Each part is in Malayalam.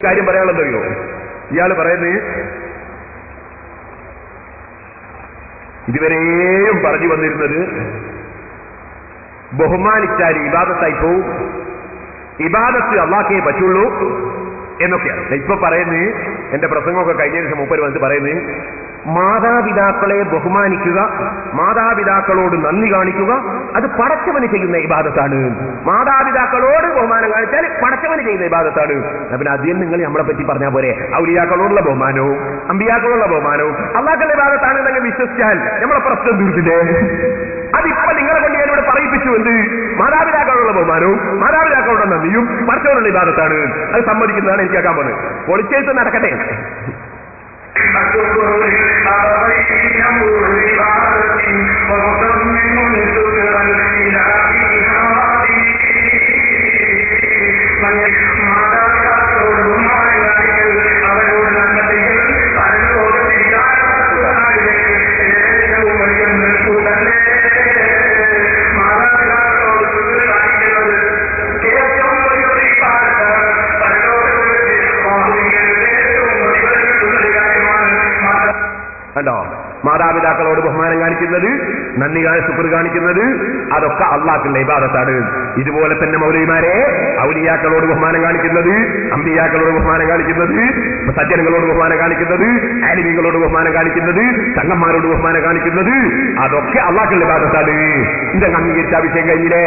കാര്യം പറയാനുള്ളതറിയോ? ഇയാള് പറയുന്നത് ഇതുവരെയും പറഞ്ഞു വന്നിരുന്നത് ബഹുമാനിച്ചാൽ ഇബാദത്തായി പോവും, ഇബാദത്ത് അള്ളാഹ്ക്കേ പറ്റുള്ളൂ എന്നൊക്കെയാണ്. ഇപ്പൊ പറയുന്നത്, എന്റെ പ്രസംഗമൊക്കെ കഴിഞ്ഞ ദിവസം മൂപ്പര് വന്നിട്ട് പറയുന്നത്, മാതാപിതാക്കളെ ബഹുമാനിക്കുക, മാതാപിതാക്കളോട് നന്ദി കാണിക്കുക, അത് പടച്ചവന് ചെയ്യുന്ന ഇബാദത്താണ്. മാതാപിതാക്കളോട് ബഹുമാനം കാണിച്ചാൽ പടച്ചവന് ചെയ്യുന്ന ഇബാദത്താണ്. പിന്നെ അധികം നിങ്ങൾ നമ്മളെ പറ്റി പറഞ്ഞാൽ പോരെ, ഔലിയാക്കളോടുള്ള ബഹുമാനവും അമ്പിയാക്കളോടുള്ള ബഹുമാനവും അള്ളാഹുവിന്റെ ഇബാദത്താണ് എന്നൊക്കെ വിശ്വസിച്ചാൽ നമ്മളെ പ്രശ്നം തീർത്തില്ലേ? അതിപ്പോ നിങ്ങളെ കൊണ്ട് ഞാനിവിടെ പറയിപ്പിച്ചു. എന്ത്? മാതാപിതാക്കളുള്ള ബഹുമാനവും മാതാപിതാക്കളുടെ നന്ദിയും പടച്ചവനുള്ള ഇബാദത്താണ്. അത് സമ്മതിക്കുന്നതാണ് എനിക്ക് ആക്കാൻ പോകുന്നത്. പൊളിച്ചെഴുത്ത് നടക്കട്ടെ. കണ്ടോ? മാതാപിതാക്കളോട് ബഹുമാനം കാണിക്കുന്നത്, നന്ദി ശുക്ർ കാണിക്കുന്നത്, അതൊക്കെ അള്ളാഹുവിന്റെ ഇബാദത്താണ്. ഇതുപോലെ തന്നെ മൗലവിമാരെ ഔലിയാക്കളോട് ബഹുമാനം കാണിക്കുന്നത്, അമ്പിയാക്കളോട് ബഹുമാനം കാണിക്കുന്നത്, സജ്ജനങ്ങളോട് ബഹുമാനം കാണിക്കുന്നത്, ആലിമീങ്ങളോട് ബഹുമാനം കാണിക്കുന്നത്, തങ്ങന്മാരോട് ബഹുമാനം കാണിക്കുന്നത്, അതൊക്കെ അള്ളാഹുവിന്റെ ഇബാദത്താണ്. ഇതങ്ങ് അംഗീകരിച്ച വിഷയം കഴിഞ്ഞില്ലേ?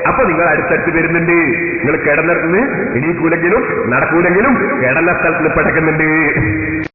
അപ്പൊ നിങ്ങൾ അടുത്തടുത്ത് വരുന്നുണ്ട്. നിങ്ങൾ കിടന്നിടത്തുനിന്ന് എണീക്കൂലെങ്കിലും നടക്കൂലെങ്കിലും കിടന്ന സ്ഥലത്ത് പടക്കുന്നുണ്ട്.